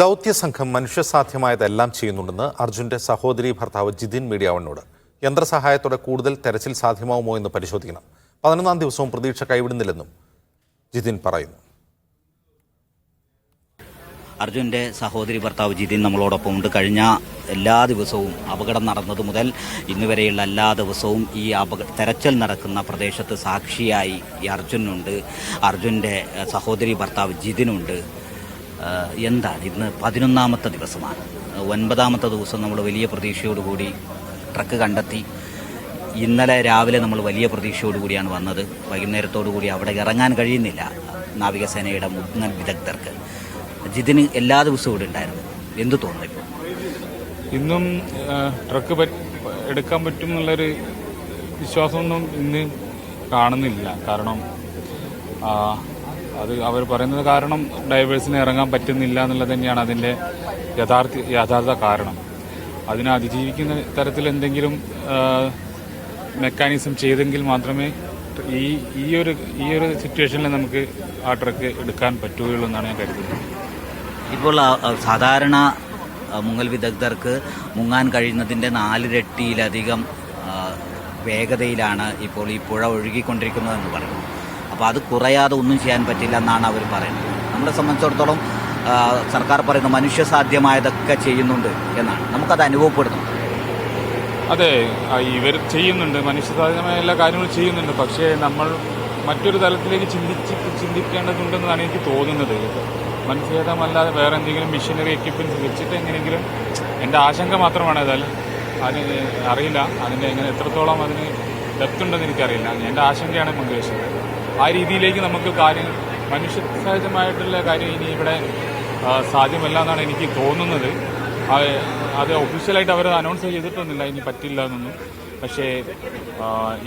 ദൗത്യസംഘം മനുഷ്യസാധ്യമായതെല്ലാം ചെയ്യുന്നുണ്ടെന്ന് അർജുന്റെ സഹോദരി ഭർത്താവ് ജിതിൻ മീഡിയ വണ്ണോട്. യന്ത്രസഹായത്തോടെ കൂടുതൽ തെരച്ചിൽ സാധ്യമാവുമോ എന്ന് പരിശോധിക്കണം. 11ാം ദിവസവും പ്രതീക്ഷ കൈവിടുന്നില്ലെന്നും ജിതിൻ പറയുന്നു. അർജുന്റെ സഹോദരി ഭർത്താവ് ജിതിൻ നമ്മളോടൊപ്പം ഉണ്ട്. കഴിഞ്ഞ എല്ലാ ദിവസവും അപകടം നടന്നത് മുതൽ ഇന്നുവരെയുള്ള എല്ലാ ദിവസവും ഈ തെരച്ചിൽ നടക്കുന്ന പ്രദേശത്ത് സാക്ഷിയായി ഈ അർജുനുണ്ട്. അർജുന്റെ സഹോദരി ഭർത്താവ് ജിതിനുണ്ട്. എന്താണ് ഇന്ന് 11ാമത്തെ ദിവസമാണ്. 9ാമത്തെ ദിവസം നമ്മൾ വലിയ പ്രതീക്ഷയോടുകൂടി ട്രക്ക് കണ്ടെത്തി. ഇന്നലെ രാവിലെ നമ്മൾ വലിയ പ്രതീക്ഷയോടുകൂടിയാണ് വന്നത്. വൈകുന്നേരത്തോടുകൂടി അവിടെ ഇറങ്ങാൻ കഴിയുന്നില്ല നാവികസേനയുടെ മുൻ വിദഗ്ധർക്ക്. ജിതിന് എല്ലാ ദിവസവും ഇവിടെ ഉണ്ടായിരുന്നു. എന്തു തോന്നുന്നു ഇപ്പോൾ? ഇന്നും ട്രക്ക് എടുക്കാൻ പറ്റും എന്നുള്ളൊരു വിശ്വാസമൊന്നും ഇന്ന് കാണുന്നില്ല. കാരണം അത് അവർ പറയുന്നത് കാരണം ഡ്രൈവേഴ്സിന് ഇറങ്ങാൻ പറ്റുന്നില്ല എന്നുള്ളത് തന്നെയാണ് അതിൻ്റെ യഥാർത്ഥ കാരണം. അതിനെ അതിജീവിക്കുന്ന തരത്തിൽ എന്തെങ്കിലും മെക്കാനിസം ചെയ്തെങ്കിൽ മാത്രമേ ഈ ഒരു സിറ്റുവേഷനിൽ നമുക്ക് ആ ട്രക്ക് എടുക്കാൻ പറ്റുകയുള്ളൂ എന്നാണ് ഞാൻ കരുതുന്നത്. ഇപ്പോൾ സാധാരണ മുങ്ങൽ വിദഗ്ധർക്ക് മുങ്ങാൻ കഴിയുന്നതിൻ്റെ 4 ഇരട്ടിയിലധികം വേഗതയിലാണ് ഇപ്പോൾ ഈ പുഴ ഒഴുകിക്കൊണ്ടിരിക്കുന്നതെന്ന് പറയുന്നു. അപ്പോൾ അത് കുറയാതെ ഒന്നും ചെയ്യാൻ പറ്റില്ല എന്നാണ് അവർ പറയുന്നത്. നമ്മളെ സംബന്ധിച്ചിടത്തോളം സർക്കാർ പറയുന്ന മനുഷ്യസാധ്യമായതൊക്കെ ചെയ്യുന്നുണ്ട് എന്നാണ്. നമുക്കത് അനുഭവപ്പെടുന്നു. അതെ, ഇവർ ചെയ്യുന്നുണ്ട്, മനുഷ്യസാധ്യമായ എല്ലാ കാര്യങ്ങളും ചെയ്യുന്നുണ്ട്. പക്ഷേ നമ്മൾ മറ്റൊരു തലത്തിലേക്ക് ചിന്തിക്കേണ്ടതുണ്ടെന്നാണ് എനിക്ക് തോന്നുന്നത്. മനുഷ്യതമല്ലാതെ വേറെ എന്തെങ്കിലും മെഷീനറി എക്യുപ്മെൻറ്റ്സ് വെച്ചിട്ട് എങ്ങനെയെങ്കിലും, എൻ്റെ ആശങ്ക മാത്രമാണ്. അതിന് അറിയില്ല അതിൻ്റെ എത്രത്തോളം അതിന് ഡെപ്ത് ഉണ്ടെന്ന് എനിക്കറിയില്ല. എൻ്റെ ആശങ്കയാണ് പങ്കുവെച്ചത്. ആ രീതിയിലേക്ക് നമുക്ക് കാര്യങ്ങൾ മനുഷ്യസഹജമായിട്ടുള്ള കാര്യം ഇനി ഇവിടെ സാധ്യമല്ല എന്നാണ് എനിക്ക് തോന്നുന്നത്. അത് ഒഫീഷ്യലായിട്ട് അവർ അനൗൺസ് ചെയ്തിട്ടൊന്നുമില്ല ഇനി പറ്റില്ല എന്നൊന്നും. പക്ഷേ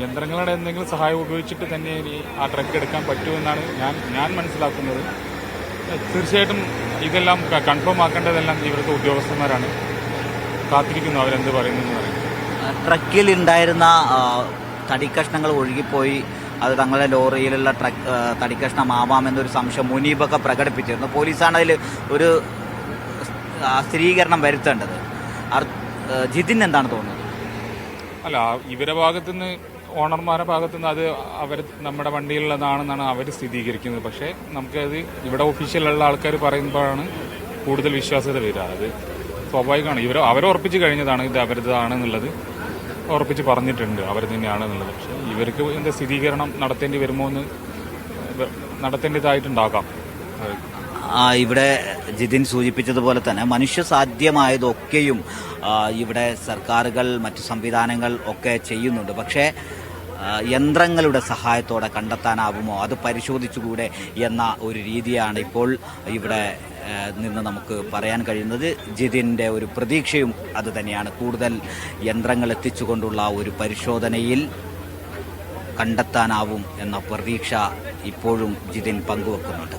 യന്ത്രങ്ങളുടെ എന്തെങ്കിലും സഹായം ഉപയോഗിച്ചിട്ട് തന്നെ ഇനി ആ ട്രക്ക് എടുക്കാൻ പറ്റുമെന്നാണ് ഞാൻ മനസ്സിലാക്കുന്നത്. തീർച്ചയായിട്ടും ഇതെല്ലാം കൺഫേം ആക്കേണ്ടതെല്ലാം ഇവിടുത്തെ ഉദ്യോഗസ്ഥന്മാരാണ്. കാത്തിരിക്കുന്നു അവരെന്ത് പറയുന്നു. ട്രക്കിൽ ഉണ്ടായിരുന്ന തടിക്കഷ്ണങ്ങൾ ഒഴുകിപ്പോയി അത് തങ്ങളുടെ ലോറിയിലുള്ള തടിക്കഷ്ണമാവാമെന്നൊരു സംശയം മുനീബൊക്കെ പ്രകടിപ്പിച്ചിരുന്നു. പോലീസാണ് അതിൽ ഒരു സ്ഥിരീകരണം വരുത്തേണ്ടത്. ജിതിൻ എന്താണ് തോന്നുന്നത്? അല്ല, ഇവരുടെ ഭാഗത്തുനിന്ന്, ഓണർമാരുടെ ഭാഗത്തുനിന്ന് അത് അവർ നമ്മുടെ വണ്ടിയിലുള്ളതാണെന്നാണ് അവർ സ്ഥിരീകരിക്കുന്നത്. പക്ഷേ നമുക്കത് ഇവിടെ ഒഫീഷ്യലുള്ള ആൾക്കാർ പറയുമ്പോഴാണ് കൂടുതൽ വിശ്വാസ്യത വരിക. അത് സ്വാഭാവികമാണ്. അവരുറപ്പിച്ച് കഴിഞ്ഞതാണ് ഇത് അവരുടേതാണെന്നുള്ളത്, ഉറപ്പിച്ച് പറഞ്ഞിട്ടുണ്ട് അവർ തന്നെയാണെന്നുള്ളത്. പക്ഷേ ഇവർക്ക് എന്താ സ്ഥിരീകരണം നടത്തേണ്ടി വരുമോ എന്ന് നടത്തേണ്ടതായിട്ടുണ്ടാകാം. ഇവിടെ ജിതിൻ സൂചിപ്പിച്ചതുപോലെ തന്നെ മനുഷ്യസാധ്യമായതൊക്കെയും ഇവിടെ സർക്കാരുകൾ, മറ്റു സംവിധാനങ്ങൾ ഒക്കെ ചെയ്യുന്നുണ്ട്. പക്ഷേ യന്ത്രങ്ങളുടെ സഹായത്തോടെ കണ്ടെത്താനാവുമോ, അത് പരിശോധിച്ചുകൂടെ എന്ന ഒരു രീതിയാണ് ഇപ്പോൾ ഇവിടെ നിന്ന് നമുക്ക് പറയാൻ കഴിയുന്നത്. ജിതിൻ്റെ ഒരു പ്രതീക്ഷയും അത് തന്നെയാണ്. കൂടുതൽ യന്ത്രങ്ങൾ എത്തിച്ചുകൊണ്ടുള്ള ഒരു പരിശോധനയിൽ കണ്ടെത്താനാവും എന്ന പ്രതീക്ഷ ഇപ്പോഴും ജിതിൻ പങ്കുവെക്കുന്നുണ്ട്.